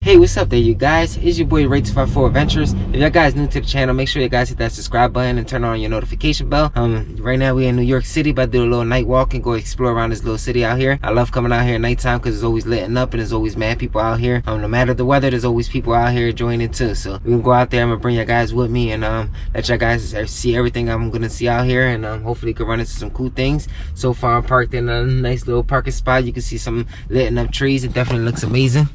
Hey, what's up there, you guys? It's your boy Ray254 Adventures. If y'all guys new to the channel, make sure you guys hit that subscribe button and turn on your notification bell. Right now we in New York City, about to do a little night walk and go explore around this little city out here. I love coming out here at nighttime because it's always letting up and there's always mad people out here. No matter the weather, there's always people out here enjoying it too. So we can go out there. I'm gonna bring you guys with me and let y'all guys see everything I'm gonna see out here, and hopefully can run into some cool things. So far I'm parked in a nice little parking spot. You can see some lit up trees. It definitely looks amazing.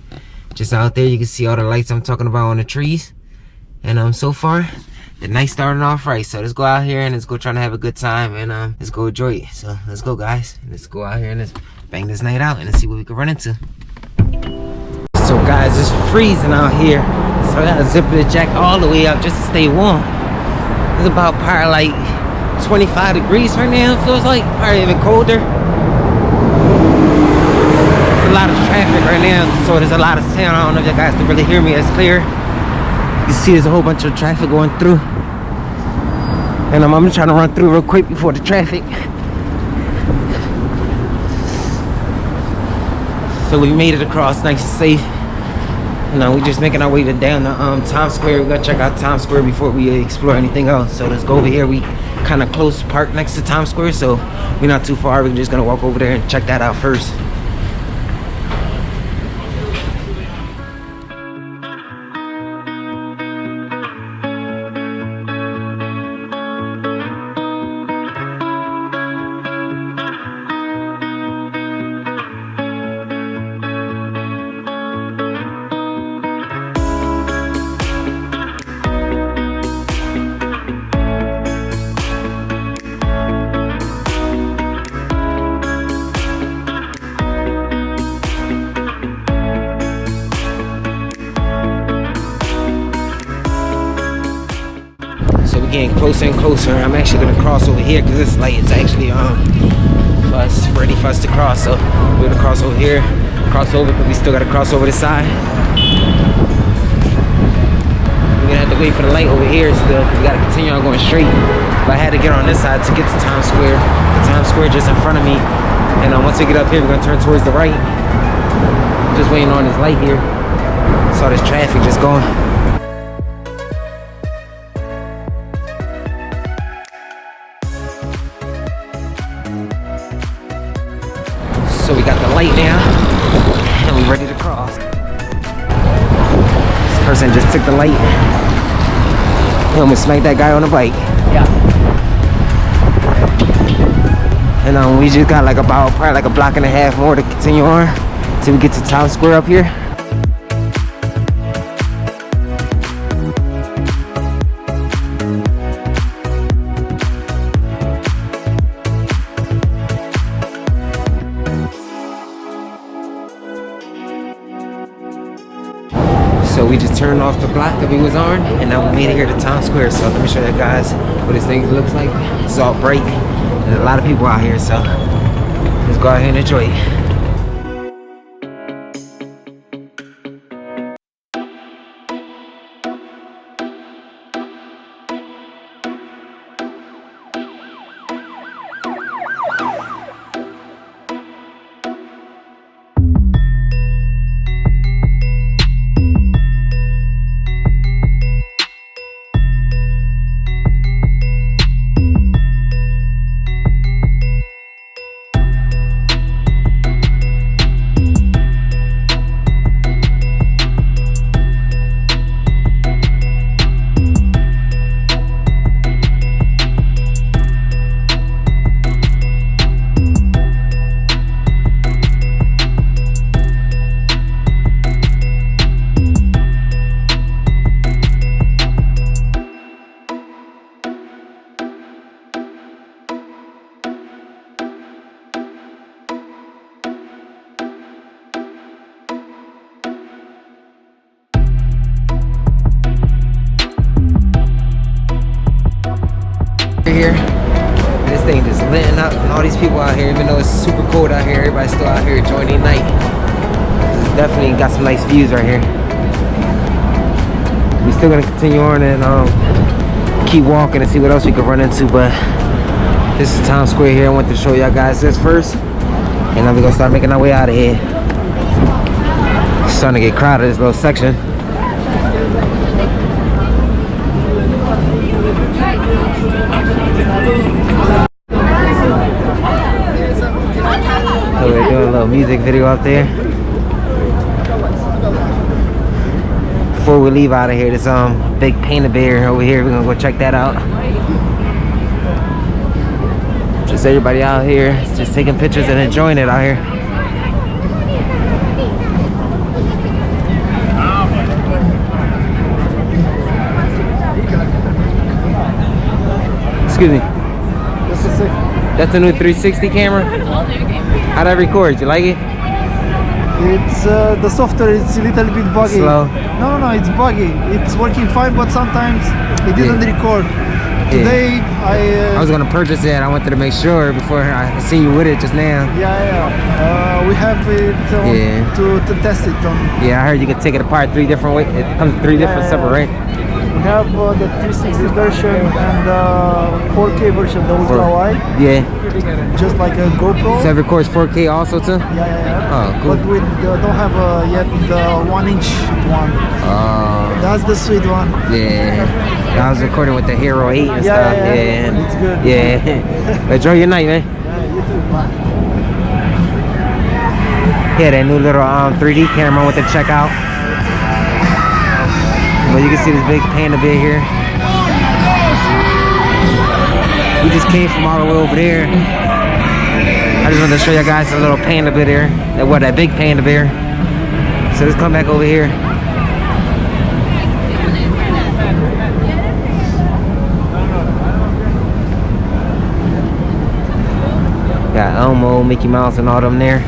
Just out there you can see all the lights I'm talking about on the trees. And so far the night's starting off right, so let's go out here and let's go trying to have a good time, and let's go enjoy it. So let's go, guys. Let's go out here and let's bang this night out and let's see what we can run into. So guys, it's freezing out here, so I gotta zip the jacket all the way up just to stay warm. It's about probably like 25 degrees right now. It feels like probably even colder. A lot of traffic right now, so there's a lot of sound. I don't know if you guys can really hear me as clear. You can see there's a whole bunch of traffic going through, and I'm trying to run through real quick before the traffic. So we made it across nice and safe. Now we're just making our way down the Times Square. We're gonna check out Times Square before we explore anything else. So let's go over here. We kind of close park next to Times Square, so we're not too far. We're just gonna walk over there and check that out first. Getting closer and closer. I'm actually gonna cross over here because this light is actually ready for us to cross. So we're gonna cross over here, cross over, but we still gotta cross over this side. We're gonna have to wait for the light over here still because we gotta continue on going straight. But I had to get on this side to get to Times Square. The Times Square just in front of me, and once we get up here, we're gonna turn towards the right. Just waiting on this light here. Saw this traffic just going. So we got the light now, and we're ready to cross. This person just took the light. He almost smacked that guy on the bike. Yeah. And we just got like probably like a block and a half more to continue on till we get to Times Square up here. So we just turned off the block that we was on, and now we made it here to Times Square. So let me show you guys what this thing looks like. It's all bright. There's a lot of people out here, so let's go out here and enjoy it. Here, this thing just lit up, and all these people out here, even though it's super cold out here, everybody's still out here enjoying their night. This is definitely got some nice views right here. We're still gonna continue on and keep walking and see what else we can run into, but this is Times Square here. I wanted to show y'all guys this first, and now we're gonna start making our way out of here. Starting to get crowded, this little section. So we're doing a little music video out there. Before we leave out of here, this big Paint-A-Bear over here. We're gonna go check that out. Just everybody out here, just taking pictures and enjoying it out here. Excuse me. That's the new 360 camera? How'd I record? You like it? It's the software is a little bit buggy. Slow. No, it's buggy. It's working fine, but sometimes it didn't record. Today I was gonna purchase it. I wanted to make sure before I see you with it just now. We have it to test it on. Yeah, I heard you could take it apart 3 different ways. It comes 3 different separate, right? We have the 360 version and the 4K version, the ultra wide. Yeah. Just like a GoPro. So it records 4K also too? Yeah. Oh, cool. But we don't have yet the 1-inch one. That's the sweet one. Yeah. I was recording with the Hero 8 and stuff. Yeah. It's good. Yeah. Enjoy your night, man. Yeah, you too. Yeah, that new little 3D camera I went to check out. Well, you can see this big Paint-A-Bear here. We just came from all the way over there. I just wanted to show you guys a little Paint-A-Bear there. That big Paint-A-Bear. So let's come back over here. Got Elmo, Mickey Mouse, and all them there.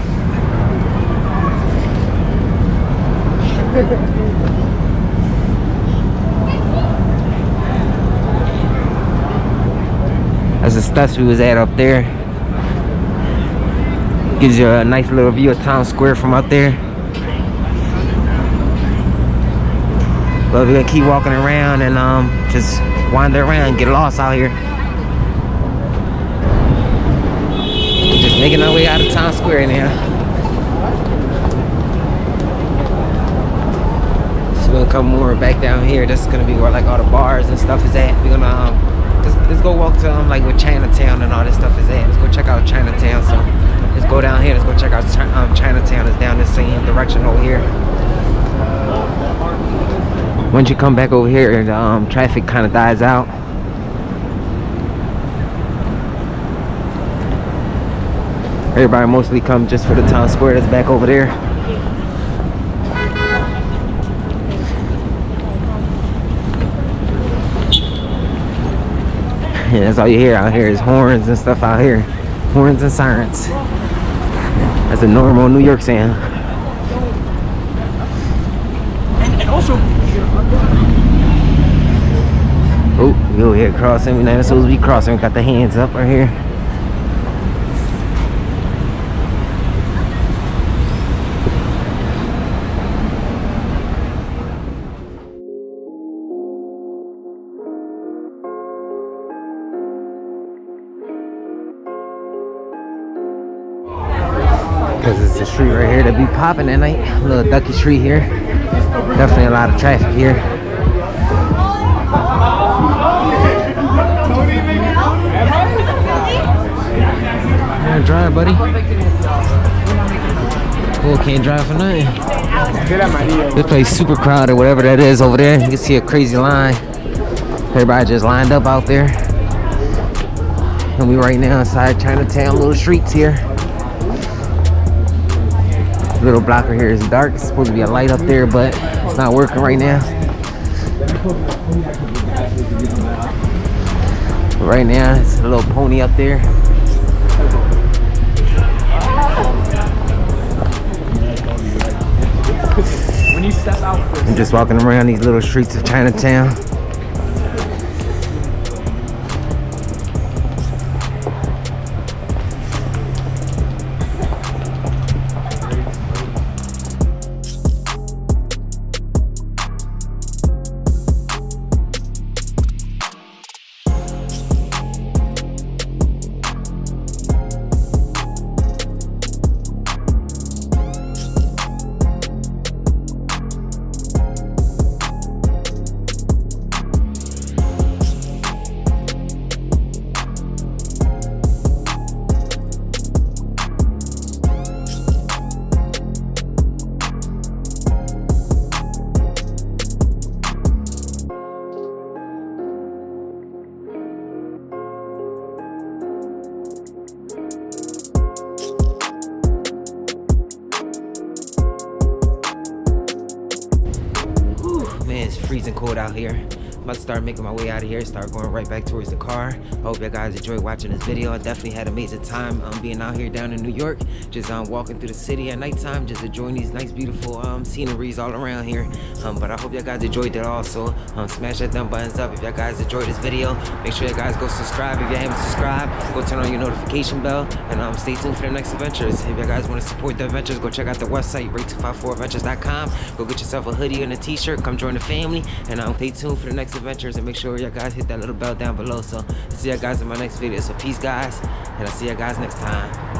That's the steps we was at up there. Gives you a nice little view of Town Square from up there. But we're gonna keep walking around and just wander around, get lost out here. We're just making our way out of Town Square now. So we're gonna come more back down here. This is gonna be where like all the bars and stuff is at. We're gonna let's go walk to like where Chinatown and all this stuff is at. Let's go check out Chinatown. So let's go down here. Let's go check out Chinatown. It's down the same direction over here. Once you come back over here, the traffic kind of dies out. Everybody mostly come just for the Town Square that's back over there. Yeah, that's all you hear out here is horns and stuff out here. Horns and sirens. That's a normal New York sound. And also, oh, we over here crossing. We're not supposed to be crossing. We got the hands up right here. Because it's a street right here that be popping at night. A little ducky street here. Definitely a lot of traffic here. Yeah, drive, buddy. Oh, can't drive for nothing. This place super crowded, whatever that is over there. You can see a crazy line. Everybody just lined up out there. And we right now inside Chinatown, little streets here. Little blocker here is dark. It's supposed to be a light up there, but it's not working right now. But right now, it's a little pony up there. when you step out, I'm just walking around these little streets of Chinatown. Man, it's freezing cold out here. I'm about to start making my way out of here, start going right back towards the car. I hope you guys enjoyed watching this video. I definitely had an amazing time being out here down in New York, just walking through the city at nighttime, just enjoying these nice beautiful sceneries all around here. But I hope you guys enjoyed it also. Smash that thumb buttons up if you guys enjoyed this video. Make sure you guys go subscribe if you haven't subscribed. Go turn on your notification bell, and stay tuned for the next adventures. If you guys want to support the adventures, go check out the website rate254adventures.com. Go get yourself a hoodie and a t-shirt. Come join the family, and stay tuned for the next adventures, and make sure you guys hit that little bell down below. So see you guys in my next video. So peace guys, and I'll see you guys next time.